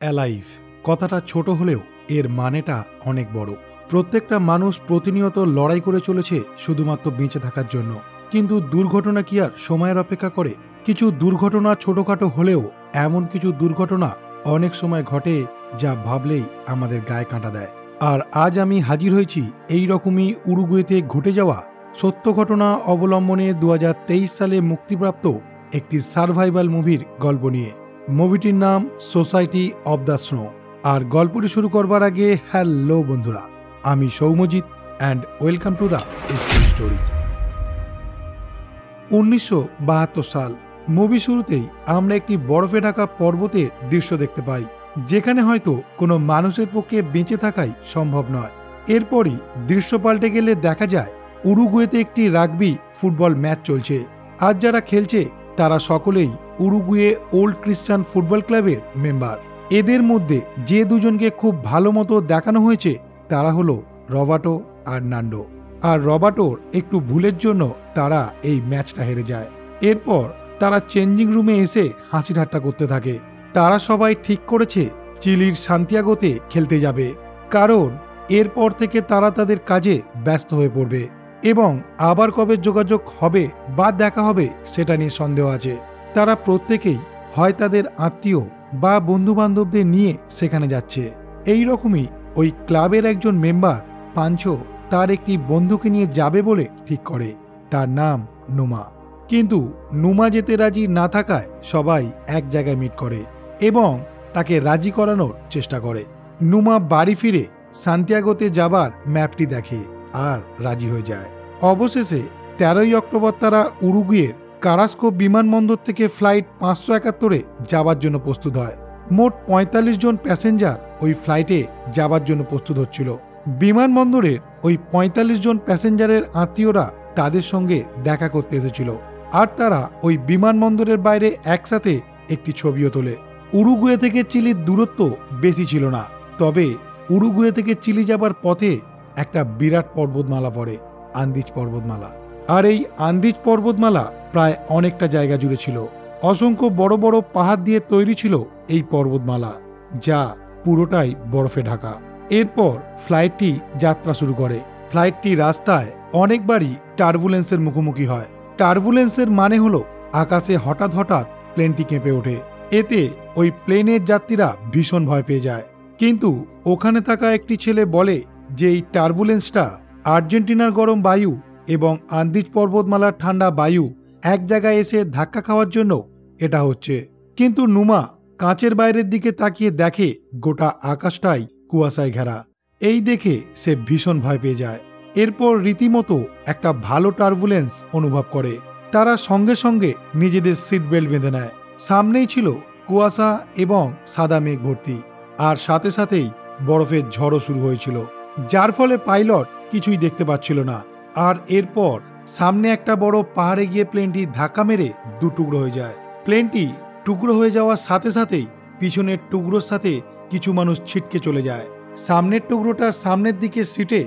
Alive কথাটা ছোট হলেও এর মানেটা অনেক বড়। প্রত্যেকটা মানুষ প্রতিনিয়ত লড়াই করে চলেছে শুধুমাত্র বেঁচে থাকার জন্য। কিন্তু দুর্ঘটনা কি আর সময়ের অপেক্ষা করে? কিছু দুর্ঘটনা ছোটখাটো হলেও এমন কিছু দুর্ঘটনা অনেক সময় ঘটে যা ভাবলেই আমাদের গায়ে কাঁটা দেয়। আর আজ আমি হাজির হয়েছি এই রকমই উরুগুয়েতে ঘটে যাওয়া সত্য ঘটনা অবলম্বনে 2023 সালে মুক্তিপ্রাপ্ত একটি সার্ভাইভাল মুভির গল্প নিয়ে। মুভিটির নাম সোসাইটি অব দ্য স্নো। আর গল্পটি শুরু করবার আগে হ্যালো বন্ধুরা, আমি Soumyajit and welcome to the story. 1972 সাল। মুভি শুরুতেই আমরা একটি বরফে ঢাকা পর্বতের দৃশ্য দেখতে পাই, যেখানে হয়তো কোনো মানুষের পক্ষে বেঁচে থাকাই সম্ভব নয়। এরপরই দৃশ্য পাল্টে গেলে দেখা যায় উরুগুয়েতে একটি রাগবি ফুটবল ম্যাচ চলছে। আজ যারা খেলছে তারা সকলেই উরুগুয়ে ওল্ড ক্রিশ্চান ফুটবল ক্লাবের মেম্বার। এদের মধ্যে যে দুজনকে খুব ভালো মতো দেখানো হয়েছে তারা হলো রবার্টো আর নান্ডো। আর রবার্টোর একটু ভুলের জন্য তারা এই ম্যাচটা হেরে যায়। এরপর তারা চেঞ্জিং রুমে এসে হাসি ঠাট্টা করতে থাকে। তারা সবাই ঠিক করেছে চিলির সান্তিয়াগোতে খেলতে যাবে, কারণ এরপর থেকে তারা তাদের কাজে ব্যস্ত হয়ে পড়বে এবং আবার কবে যোগাযোগ হবে বা দেখা হবে সেটা নিয়ে সন্দেহ আছে। তারা প্রত্যেকেই হয় তাদের আত্মীয় বা বন্ধু বান্ধবদের নিয়ে সেখানে যাচ্ছে। এই রকমই ওই ক্লাবের একজন মেম্বার পাঞ্চো তার একটি বন্ধুকে নিয়ে যাবে বলে ঠিক করে। তার নাম নুমা। কিন্তু নুমা যেতে রাজি না থাকায় সবাই এক জায়গায় মিট করে এবং তাকে রাজি করানোর চেষ্টা করে। নুমা বাড়ি ফিরে সান্তিয়াগোতে যাবার ম্যাপটি দেখে আর রাজি হয়ে যায়। অবশেষে 13ই অক্টোবর তারা উরুগুয়ের কারাস্কো বিমানবন্দর থেকে ফ্লাইট 571-এ যাবার জন্য প্রস্তুত হয়। মোট 45 জন প্যাসেঞ্জার ওই ফ্লাইটে যাবার জন্য প্রস্তুত হচ্ছিল। বিমানবন্দরের ওই 45 জন প্যাসেঞ্জারের আত্মীয়রা তাদের সঙ্গে দেখা করতে এসেছিল, আর তারা ওই বিমানবন্দরের বাইরে একসাথে একটি ছবিও তোলে। উরুগুয়ে থেকে চিলির দূরত্ব বেশি ছিল না, তবে উরুগুয়ে থেকে চিলি যাবার পথে একটা বিরাট পর্বতমালা পড়ে, আন্দিজ পর্বতমালা। আর এই আন্দিজ পর্বতমালা প্রায় অনেকটা জায়গা জুড়ে ছিল। অসংখ্য বড় বড় পাহাড় দিয়ে তৈরি ছিল এই পর্বতমালা, যা পুরোটাই বরফে ঢাকা। এরপর ফ্লাইটটি যাত্রা শুরু করে। ফ্লাইটটি রাস্তায় অনেকবারই টার্বুলেন্সের মুখোমুখি হয়। টার্বুলেন্সের মানে হলো আকাশে হঠাৎ হঠাৎ প্লেনটি কেঁপে ওঠে। এতে ওই প্লেনের যাত্রীরা ভীষণ ভয় পেয়ে যায়। কিন্তু ওখানে থাকা একটি ছেলে বলে যে এই টার্বুলেন্সটা আর্জেন্টিনার গরম বায়ু এবং আন্দিজ পর্বতমালার ঠান্ডা বায়ু এক জায়গায় এসে ধাক্কা খাওয়ার জন্য এটা হচ্ছে। কিন্তু নুমা কাঁচের বাইরের দিকে তাকিয়ে দেখে গোটা আকাশটাই কুয়াশায় ঘেরা। এই দেখে সে ভীষণ ভয় পেয়ে যায়। এরপর রীতিমতো একটা ভালো টার্বুলেন্স অনুভব করে। তারা সঙ্গে সঙ্গে নিজেদের সিট বেল্ট বেঁধে নেয়। সামনেই ছিল কুয়াশা এবং সাদা মেঘ ভর্তি, আর সাথে সাথেই বরফের ঝড়ও শুরু হয়েছিল, যার ফলে পাইলট কিছুই দেখতে পাচ্ছিল না। আর এরপর সামনে একটা বড় পাহাড়ে গিয়ে প্লেনটি ধাক্কা মেরে দু টুকরো হয়ে যায়। প্লেনটি টুকরো হয়ে যাওয়ার সাথে সাথেই পিছনের টুকরোর সাথে কিছু মানুষ ছিটকে চলে যায়। সামনের টুকরোটা সামনের দিকে সিটে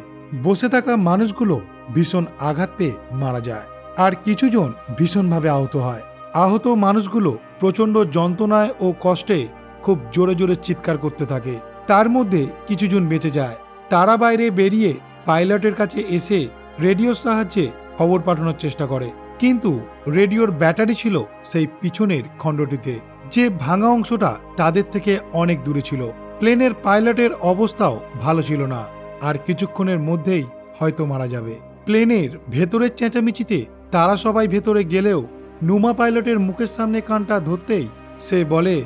বসে থাকা মানুষগুলো ভীষণ আঘাত পেয়ে মারা যায়, আর কিছুজন ভীষণভাবে আহত হয়। আহত মানুষগুলো প্রচন্ড যন্ত্রণায় ও কষ্টে খুব জোরে জোরে চিৎকার করতে থাকে। তার মধ্যে কিছুজন বেঁচে যায়। তারা বাইরে বেরিয়ে পাইলটের কাছে এসে রেডিওর সাহায্যে খবর পাঠানোর চেষ্টা করে, কিন্তু রেডিওর ব্যাটারি ছিল সেই পিছনের খণ্ডটিতে, যে ভাঙা অংশটা তাদের থেকে অনেক দূরে ছিল। প্লেনের পাইলটের অবস্থাও ভালো ছিল না, আর কিছুক্ষণের মধ্যেই হয়তো মারা যাবে। প্লেনের ভেতরের চেঁচামেচিতে তারা সবাই ভেতরে গেলেও নুমা পাইলটের মুখের সামনে কানটা ধরতেই সে বলে,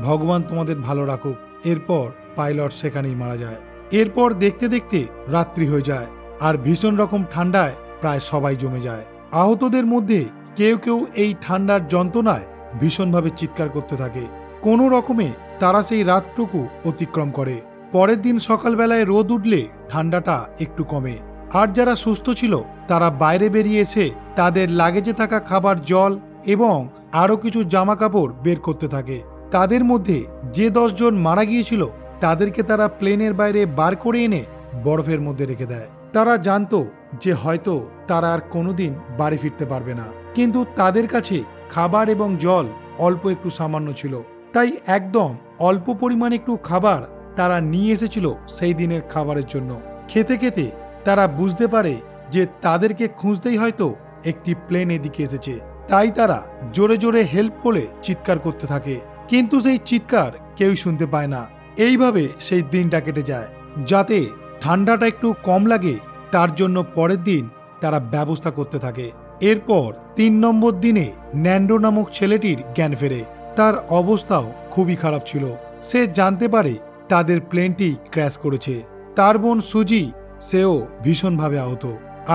ভগবান তোমাদের ভালো রাখুক। এরপর পাইলট সেখানেই মারা যায়। এরপর দেখতে দেখতে রাত্রি হয়ে যায়, আর ভীষণ রকম ঠান্ডায় প্রায় সবাই জমে যায়। আহতদের মধ্যে কেউ কেউ এই ঠান্ডার যন্ত্রণায় ভীষণভাবে চিৎকার করতে থাকে। কোনো রকমে তারা সেই রাতটুকু অতিক্রম করে। পরের দিন সকালবেলায় রোদ উঠলে ঠান্ডাটা একটু কমে, আর যারা সুস্থ ছিল তারা বাইরে বেরিয়ে এসে তাদের লাগেজে থাকা খাবার, জল এবং আরো কিছু জামা কাপড় বের করতে থাকে। তাদের মধ্যে যে 10 জন মারা গিয়েছিল তাদেরকে তারা প্লেনের বাইরে বার করে এনে বরফের মধ্যে রেখে দেয়। তারা জানতো যে হয়তো তারা আর কোনোদিন বাড়ি ফিরতে পারবে না, কিন্তু তাদের কাছে খাবার এবং জল অল্প একটু সামান্য ছিল। তাই একদম অল্প পরিমাণ একটু খাবার তারা নিয়ে এসেছিল সেই দিনের খাবারের জন্য। খেতে খেতে তারা বুঝতে পারে যে তাদেরকে খুঁজতেই হয়তো একটি প্লেন এদিকে এসেছে। তাই তারা জোরে জোরে হেল্প বলে চিৎকার করতে থাকে, কিন্তু সেই চিৎকার কেউই শুনতে পায় না। এইভাবে সেই দিনটা কেটে যায়। যাতে ঠান্ডাটা একটু কম লাগে তার জন্য পরের দিন তারা ব্যবস্থা করতে থাকে। এরপর ৩ নম্বর দিনে ন্যান্ডো নামক ছেলেটির জ্ঞান ফেরে। তার অবস্থাও খুবই খারাপ ছিল। সে জানতে পারে তাদের প্লেনটি ক্র্যাশ করেছে। তার বোন সুজি, সেও ভীষণভাবে আহত,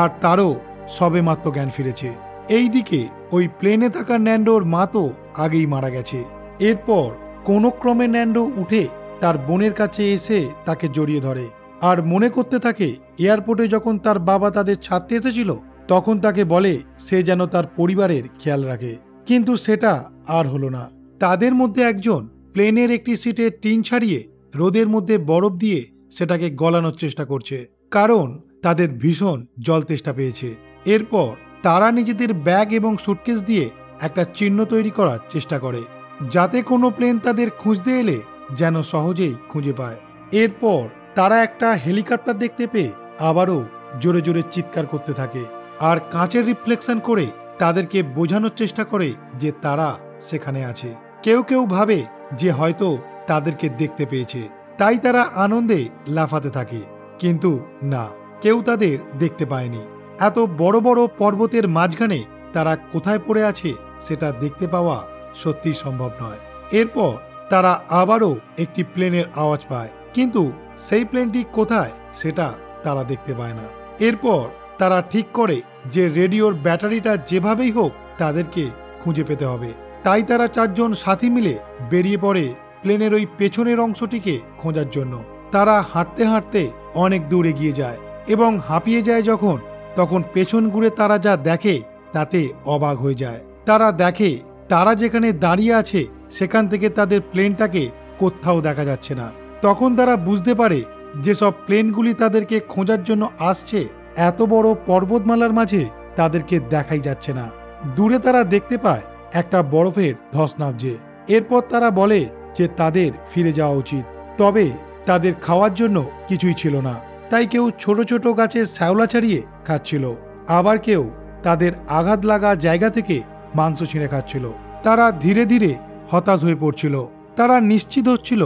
আর তারও সবেমাত্র জ্ঞান ফিরেছে। এইদিকে ওই প্লেনে থাকা ন্যান্ডোর মা তো আগেই মারা গেছে। এরপর কোনো ক্রমে ন্যান্ডো উঠে তার বোনের কাছে এসে তাকে জড়িয়ে ধরে আর মনে করতে থাকে এয়ারপোর্টে যখন তার বাবা তাদের ছাড়তে এসেছিল তখন তাকে বলে সে যেন তার পরিবারের খেয়াল রাখে, কিন্তু সেটা আর হলো না। তাদের মধ্যে একজন প্লেনের একটি সিটে টিন ছাড়িয়ে রোদের মধ্যে বরফ দিয়ে সেটাকে গলানোর চেষ্টা করছে, কারণ তাদের ভীষণ জল তেষ্টা পেয়েছে। এরপর তারা নিজেদের ব্যাগ এবং সুটকেস দিয়ে একটা চিহ্ন তৈরি করার চেষ্টা করে, যাতে কোনো প্লেন তাদের খুঁজতে এলে যেন সহজেই খুঁজে পায়। এরপর তারা একটা হেলিকপ্টার দেখতে পেয়ে আবারও জোরে জোরে চিৎকার করতে থাকে আর কাঁচের রিফ্লেকশন করে তাদেরকে বোঝানোর চেষ্টা করে যে তারা সেখানে আছে। কেউ কেউ ভাবে যে হয়তো তাদেরকে দেখতে পেয়েছে, তাই তারা আনন্দে লাফাতে থাকে, কিন্তু না, কেউ তাদের দেখতে পায়নি। এত বড় বড় পর্বতের মাঝখানে তারা কোথায় পড়ে আছে সেটা দেখতে পাওয়া সত্যি সম্ভব নয়। এরপর তারা আবারও একটি প্লেনের আওয়াজ পায়, কিন্তু সেই প্লেনটি কোথায় সেটা তারা দেখতে পায় না। এরপর তারা ঠিক করে যে রেডিওর ব্যাটারিটা যেভাবেই হোক তাদেরকে খুঁজে পেতে হবে। তাই তারা 4 জন সাথী মিলে বেরিয়ে পড়ে প্লেনের ওই পেছনের অংশটিকে খোঁজার জন্য। তারা হাঁটতে হাঁটতে অনেক দূর এগিয়ে যায় এবং হাঁপিয়ে যায় যখন, তখন পেছন ঘুরে তারা যা দেখে তাতে অবাক হয়ে যায়। তারা দেখে তারা যেখানে দাঁড়িয়ে আছে সেখান থেকে তাদের প্লেনটাকে কোথাও দেখা যাচ্ছে না। তখন তারা বুঝতে পারে যেসব প্লেনগুলি তাদেরকে খোঁজার জন্য আসছে এত বড় পর্বতমালার মাঝে তাদেরকে দেখাই যাচ্ছে না। দূরে তারা দেখতে পায় একটা বরফের ধস নামছে। এরপর তারা বলে যে তাদের ফিরে যাওয়া উচিত, তবে তাদের খাওয়ার জন্য কিছুই ছিল না। তাই কেউ ছোট ছোট গাছের শ্যাওলা ছাড়িয়ে খাচ্ছিল, আবার কেউ তাদের আঘাত লাগা জায়গা থেকে মাংস ছিঁড়ে খাচ্ছিল। তারা ধীরে ধীরে হতাশ হয়ে পড়ছিল। তারা নিশ্চিত হচ্ছিল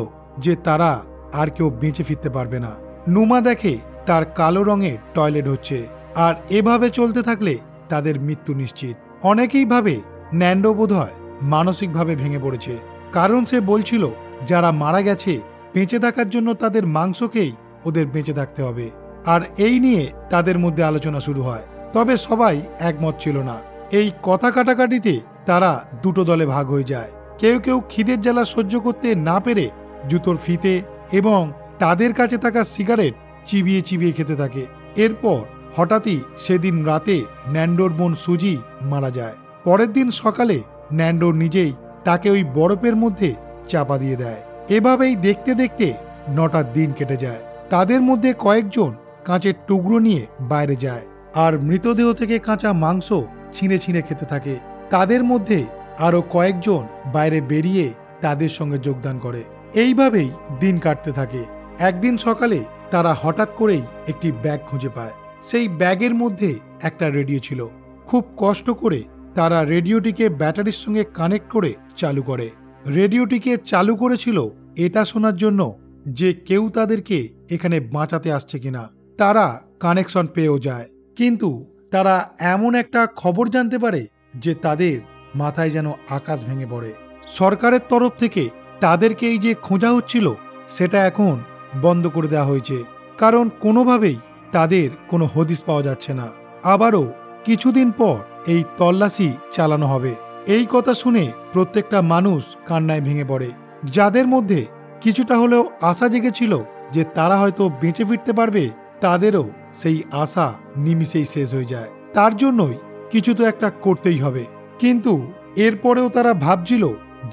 যে তারা আর কেউ বেঁচে ফিরতে পারবে না। নুমা দেখে তার কালো রঙের টয়লেট হচ্ছে, আর এভাবে চলতে থাকলে তাদের মৃত্যু নিশ্চিত। অনেকেই ভাবে ন্যান্ডো বোধহয় মানসিকভাবে ভেঙে পড়েছে, কারণ সে বলছিল যারা মারা গেছে বেঁচে থাকার জন্য তাদের মাংস খেয়েই ওদের বেঁচে থাকতে হবে। আর এই নিয়ে তাদের মধ্যে আলোচনা শুরু হয়, তবে সবাই একমত ছিল না। এই কথা কাটাকাটিতে তারা দুটো দলে ভাগ হয়ে যায়। কেউ কেউ খিদের জ্বালা সহ্য করতে না পেরে জুতোর ফিতে এবং তাদের কাছে থাকা সিগারেট চিবিয়ে চিবিয়ে খেতে থাকে। এরপর হঠাৎই সেদিন রাতে ন্যান্ডোর বোন সুজি মারা যায়। পরের দিন সকালে ন্যান্ডো নিজেই তাকে ওই বরফের মধ্যে চাপা দিয়ে দেয়। এভাবেই দেখতে দেখতে 9টা দিন কেটে যায়। তাদের মধ্যে কয়েকজন কাঁচের টুকরো নিয়ে বাইরে যায় আর মৃতদেহ থেকে কাঁচা মাংস ছিঁড়ে ছিঁড়ে খেতে থাকে। তাদের মধ্যে আরো কয়েকজন বাইরে বেরিয়ে তাদের সঙ্গে যোগদান করে। এইভাবেই দিন কাটতে থাকে। একদিন সকালে তারা হঠাৎ করেই একটি ব্যাগ খুঁজে পায়। সেই ব্যাগের মধ্যে একটা রেডিও ছিল। খুব কষ্ট করে তারা রেডিওটিকে ব্যাটারির সঙ্গে কানেক্ট করে চালু করে। রেডিওটিকে চালু করেছিল এটা শোনার জন্য যে কেউ তাদেরকে এখানে বাঁচাতে আসছে কিনা। তারা কানেকশন পেয়েও যায়, কিন্তু তারা এমন একটা খবর জানতে পারে যে তাদের মাথায় যেন আকাশ ভেঙে পড়ে। সরকারের তরফ থেকে তাদেরকে এই যে খোঁজা হচ্ছিল সেটা এখন বন্ধ করে দেওয়া হয়েছে, কারণ কোনোভাবেই তাদের কোনো হদিশ পাওয়া যাচ্ছে না। আবারও কিছুদিন পর এই তল্লাশি চালানো হবে। এই কথা শুনে প্রত্যেকটা মানুষ কান্নায় ভেঙে পড়ে। যাদের মধ্যে কিছুটা হলেও আশা জেগেছিল যে তারা হয়তো বেঁচে ফিরতে পারবে, তাদেরও সেই আশা নিমিষেই শেষ হয়ে যায়। তার জন্যই কিছু তো একটা করতেই হবে। কিন্তু এরপরেও তারা ভাবছিল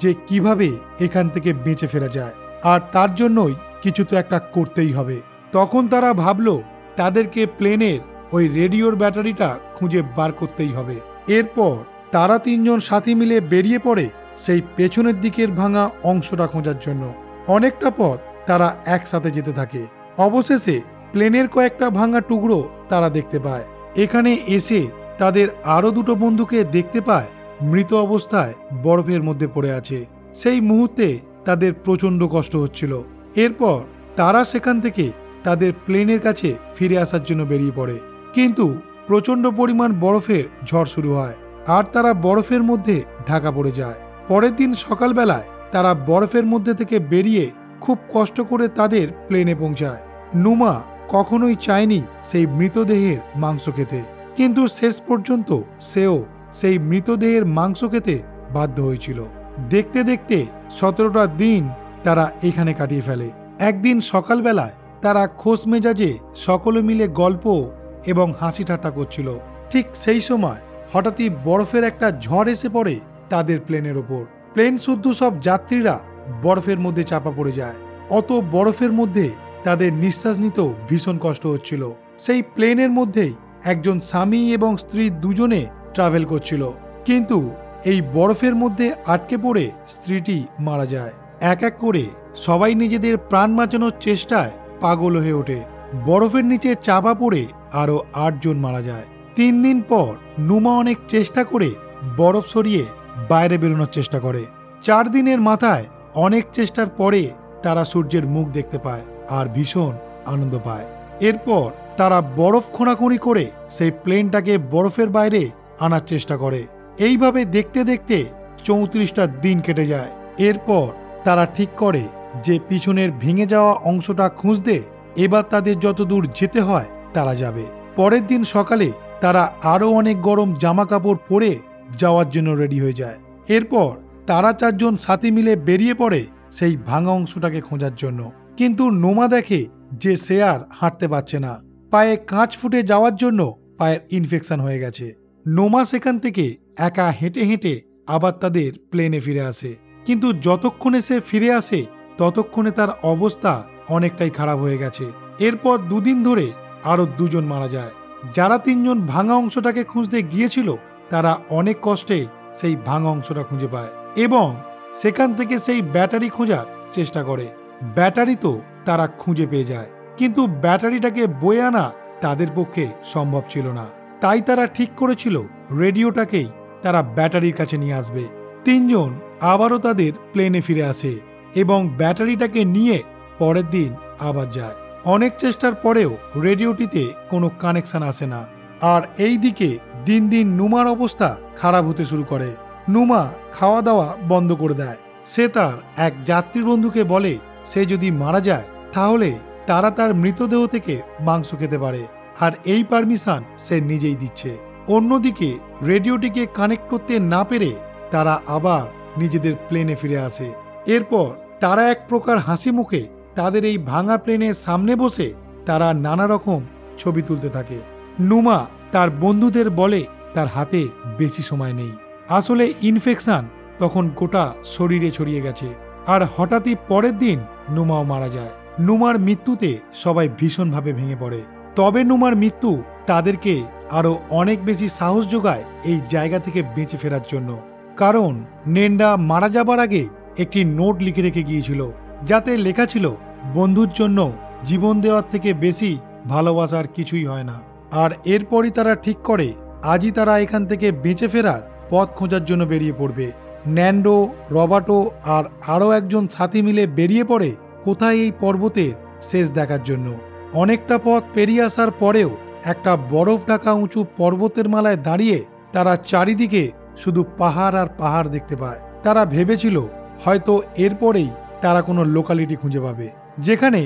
যে কিভাবে এখান থেকে বেঁচে ফেরা যায়, আর তার জন্যই কিছু তো একটা করতেই হবে। তখন তারা ভাবলো তাদেরকে প্লেনের ওই রেডিওর ব্যাটারিটা খুঁজে বার করতেই হবে। এরপর তারা 3 জন সাথী মিলে বেরিয়ে পড়ে সেই পেছনের দিকের ভাঙা অংশটা খোঁজার জন্য। অনেকটা পথ তারা একসাথে যেতে থাকে। অবশেষে প্লেনের কয়েকটা ভাঙা টুকরো তারা দেখতে পায়। এখানে এসে তাদের আরো দুটো বন্ধুকে দেখতে পায় মৃত অবস্থায় বরফের মধ্যে পড়ে আছে। সেই মুহূর্তে তাদের প্রচন্ড কষ্ট হচ্ছিল। এরপর তারা সেখান থেকে তাদের প্লেনের কাছে ফিরে আসার জন্য বেরিয়ে পড়ে, কিন্তু প্রচন্ড পরিমাণ বরফের ঝড় শুরু হয় আর তারা বরফের মধ্যে ঢাকা পড়ে যায়। পরের দিন সকালবেলায় তারা বরফের মধ্যে থেকে বেরিয়ে খুব কষ্ট করে তাদের প্লেনে পৌঁছায়। নুমা কখনোই চায়নি সেই মৃতদেহের মাংস খেতে, কিন্তু শেষ পর্যন্ত সেও সেই মৃতদেহের মাংস খেতে বাধ্য হয়েছিল। দেখতে দেখতে 17টা দিন তারা এখানে কাটিয়ে ফেলে। একদিন সকালবেলায় তারা খোশ মেজাজে সকলে মিলে গল্প এবং হাসি ঠাট্টা করছিল। ঠিক সেই সময় হঠাৎই বরফের একটা ঝড় এসে পড়ে তাদের প্লেনের ওপর। প্লেন শুদ্ধ সব যাত্রীরা বরফের মধ্যে চাপা পড়ে যায়। অত বরফের মধ্যে তাদের নিঃশ্বাস নিতেও ভীষণ কষ্ট হচ্ছিল। সেই প্লেনের মধ্যেই একজন স্বামী এবং স্ত্রী দুজনে ট্রাভেল করছিল, কিন্তু এই বরফের মধ্যে আটকে পড়ে স্ত্রীটি মারা যায়। এক এক করে সবাই নিজেদের প্রাণ বাঁচানোর চেষ্টায় পাগল হয়ে ওঠে। বরফের নিচে চাপা পড়ে আরো 8 জন মারা যায়। 3 দিন পর নুমা অনেক চেষ্টা করে বরফ সরিয়ে বাইরে বেরোনোর চেষ্টা করে। 4 দিনের মাথায় অনেক চেষ্টার পরে তারা সূর্যের মুখ দেখতে পায় আর ভীষণ আনন্দ পায়। এরপর তারা বরফ খোঁড়াখুঁড়ি করে সেই প্লেনটাকে বরফের বাইরে আনার চেষ্টা করে। এইভাবে দেখতে দেখতে 34টা দিন কেটে যায়। এরপর তারা ঠিক করে যে পিছনের ভেঙে যাওয়া অংশটা খুঁজতে এবার তাদের যতদূর যেতে হয় তারা যাবে। পরের দিন সকালে তারা আরো অনেক গরম জামা কাপড় পরে যাওয়ার জন্য রেডি হয়ে যায়। এরপর তারা 4 জন সাথী মিলে বেরিয়ে পড়ে সেই ভাঙা অংশটাকে খোঁজার জন্য, কিন্তু নোমা দেখে যে সে আর হাঁটতে পারছে না। পায়ে কাঁচ ফুটে যাওয়ার জন্য পায়ের ইনফেকশন হয়ে গেছে। নোমা সেখান থেকে একা হেঁটে হেঁটে আবার তাদের প্লেনে ফিরে আসে, কিন্তু যতক্ষণে সে ফিরে আসে ততক্ষণে তার অবস্থা অনেকটাই খারাপ হয়ে গেছে। এরপর 2 দিন ধরে আরো 2 জন মারা যায়। যারা 3 জন ভাঙা অংশটাকে খুঁজতে গিয়েছিল তারা অনেক কষ্টে সেই ভাঙা অংশটা খুঁজে পায় এবং সেখান থেকে সেই ব্যাটারি খোঁজার চেষ্টা করে। ব্যাটারি তো তারা খুঁজে পেয়ে যায়, কিন্তু ব্যাটারিটাকে বয়ে আনা তাদের পক্ষে সম্ভব ছিল না। তাই তারা ঠিক করেছিল রেডিওটাকেই তারা ব্যাটারির কাছে নিয়ে আসবে। 3 জন আবারও তাদের প্লেনে ফিরে আসে এবং ব্যাটারিটাকে নিয়ে পরের দিন আবার যায়। অনেক চেষ্টার পরেও রেডিওটিতে কোনো কানেকশন আসে না। আর এই দিকে দিন দিন নুমার অবস্থা খারাপ হতে শুরু করে। নুমা খাওয়া দাওয়া বন্ধ করে দেয়। সে তার এক যাত্রী বন্ধুকে বলে সে যদি মারা যায় তাহলে তারা তার মৃতদেহ থেকে মাংস খেতে পারে, আর এই পারমিশন সে নিজেই দিচ্ছে। অন্যদিকে রেডিওটিকে কানেক্ট করতে না পেরে তারা আবার নিজেদের প্লেনে ফিরে আসে। এরপর তারা এক প্রকার হাসি মুখে তাদের এই ভাঙা প্লেনের সামনে বসে তারা নানা রকম ছবি তুলতে থাকে। নুমা তার বন্ধুদের বলে তার হাতে বেশি সময় নেই। আসলে ইনফেকশন তখন গোটা শরীরে ছড়িয়ে গেছে। আর হঠাৎই পরের দিন নুমাও মারা যায়। নুমার মৃত্যুতে সবাই ভীষণভাবে ভেঙে পড়ে। তবে নুমার মৃত্যু তাদেরকে আরো অনেক বেশি সাহস যোগায় এই জায়গা থেকে বেঁচে ফেরার জন্য। কারণ নেন্ডা মারা যাবার আগে একটি নোট লিখে রেখে গিয়েছিল, যাতে লেখা ছিল বন্ধুর জন্য জীবন দেওয়ার থেকে বেশি ভালোবাসার কিছুই হয় না। আর এরপরই তারা ঠিক করে আজই তারা এখান থেকে বেঁচে ফেরার পথ খোঁজার জন্য বেরিয়ে পড়বে। ন্যান্ডো, রবার্টো আর আরও একজন সাথী মিলে বেরিয়ে পড়ে কোথায় এই পর্বতের শেষ দেখার জন্য। অনেকটা পথ পেরিয়ে আসার পরেও একটা বরফ ঢাকা উঁচু পর্বতের মালায় দাঁড়িয়ে তারা চারিদিকে শুধু পাহাড় আর পাহাড় দেখতে পায়। তারা ভেবেছিল হয়তো এরপরেই তারা কোনো লোকালিটি খুঁজে পাবে যেখানে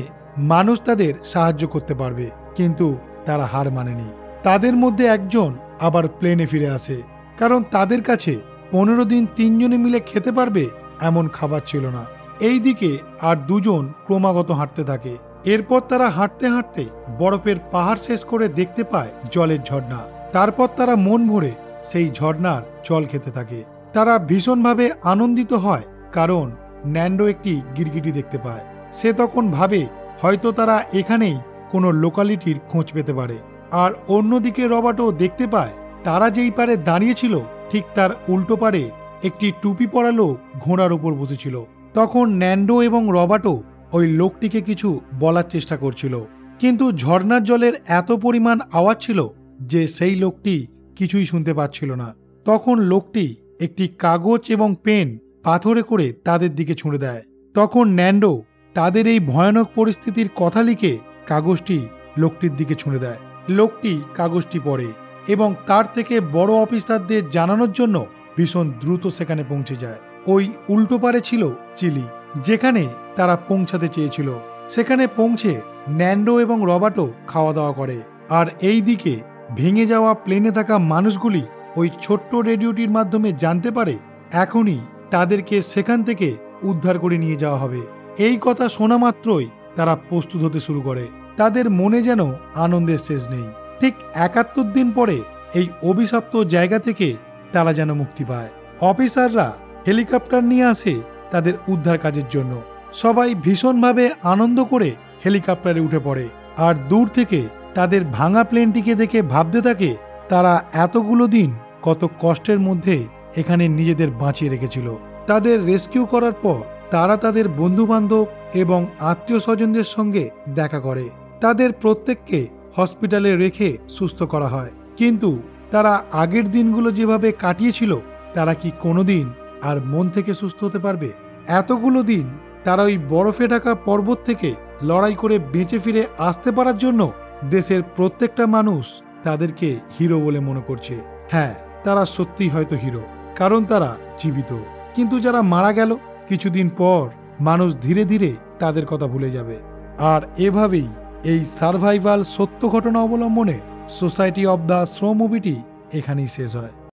মানুষ তাদের সাহায্য করতে পারবে, কিন্তু তারা হার মানেনি। তাদের মধ্যে একজন আবার প্লেনে ফিরে আসে, কারণ তাদের কাছে 15 দিন 3 জনে মিলে খেতে পারবে এমন খাবার ছিল না। এই দিকে আর 2 জন ক্রমাগত হাঁটতে থাকে। এরপর তারা হাঁটতে হাঁটতে বরফের পাহাড় শেষ করে দেখতে পায় জলের ঝর্ণা। তারপর তারা মন ভরে সেই ঝর্ণার জল খেতে থাকে। তারা ভীষণভাবে আনন্দিত হয়, কারণ ন্যান্ডো একটি গিরগিটি দেখতে পায়। সে তখন ভাবে হয়তো তারা এখানেই কোনো লোকালিটির খোঁজ পেতে পারে। আর অন্যদিকে রবার্টো দেখতে পায় তারা যেই পারে দাঁড়িয়েছিল ঠিক তার উল্টো পারে একটি টুপি পরা লোক ঘোড়ার উপর বসেছিল। তখন ন্যান্ডো এবং রবার্টো ওই লোকটিকে কিছু বলার চেষ্টা করছিল, কিন্তু ঝর্ণার জলের এত পরিমাণ আওয়াজ ছিল যে সেই লোকটি কিছুই শুনতে পাচ্ছিল না। তখন লোকটি একটি কাগজ এবং পেন পাথরে করে তাদের দিকে ছুঁড়ে দেয়। তখন ন্যান্ডো তাদের এই ভয়ানক পরিস্থিতির কথা লিখে কাগজটি লোকটির দিকে ছুঁড়ে দেয়। লোকটি কাগজটি পড়ে এবং তার থেকে বড় অফিসারদের জানানোর জন্য ভীষণ দ্রুত সেখানে পৌঁছে যায়। ওই উল্টো পারে ছিল চিলি, যেখানে তারা পৌঁছাতে চেয়েছিল। সেখানে পৌঁছে ন্যান্ডো এবং রবার্টো খাওয়া দাওয়া করে। আর এই দিকে ভেঙে যাওয়া প্লেনে থাকা মানুষগুলি ওই ছোট্ট রেডিওটির মাধ্যমে জানতে পারে এখনই তাদেরকে সেখান থেকে উদ্ধার করে নিয়ে যাওয়া হবে। এই কথা শোনা মাত্রই তারা প্রস্তুত হতে শুরু করে। তাদের মনে যেন আনন্দের শেষ নেই। ঠিক ৭১ দিন পরে এই অভিশপ্ত জায়গা থেকে তারা যেন মুক্তি পায়। অফিসাররা হেলিকপ্টার নিয়ে আসে তাদের উদ্ধার কাজের জন্য। সবাই ভীষণভাবে আনন্দ করে হেলিকপ্টারে উঠে পড়ে আর দূর থেকে তাদের ভাঙা প্লেনটিকে দেখে ভাবতে থাকে তারা এতগুলো দিন কত কষ্টের মধ্যে এখানে নিজেদের বাঁচিয়ে রেখেছিল। তাদের রেস্কিউ করার পর তারা তাদের বন্ধু বান্ধব এবং আত্মীয় স্বজনদের সঙ্গে দেখা করে। তাদের প্রত্যেককে হসপিটালে রেখে সুস্থ করা হয়। কিন্তু তারা আগের দিনগুলো যেভাবে কাটিয়েছিল তারা কি কোনোদিন আর মন থেকে সুস্থ হতে পারবে? এতগুলো দিন তারা ওই বরফে ঢাকা পর্বত থেকে লড়াই করে বেঁচে ফিরে আসতে পারার জন্য দেশের প্রত্যেকটা মানুষ তাদেরকে হিরো বলে মনে করছে। হ্যাঁ, তারা সত্যিই হয়তো হিরো, কারণ তারা জীবিত। কিন্তু যারা মারা গেল কিছুদিন পর মানুষ ধীরে ধীরে তাদের কথা ভুলে যাবে। আর এভাবেই এই সার্ভাইভাল সত্য ঘটনা অবলম্বনে সোসাইটি অব দ্য স্নো মুভিটি এখানেই শেষ হয়।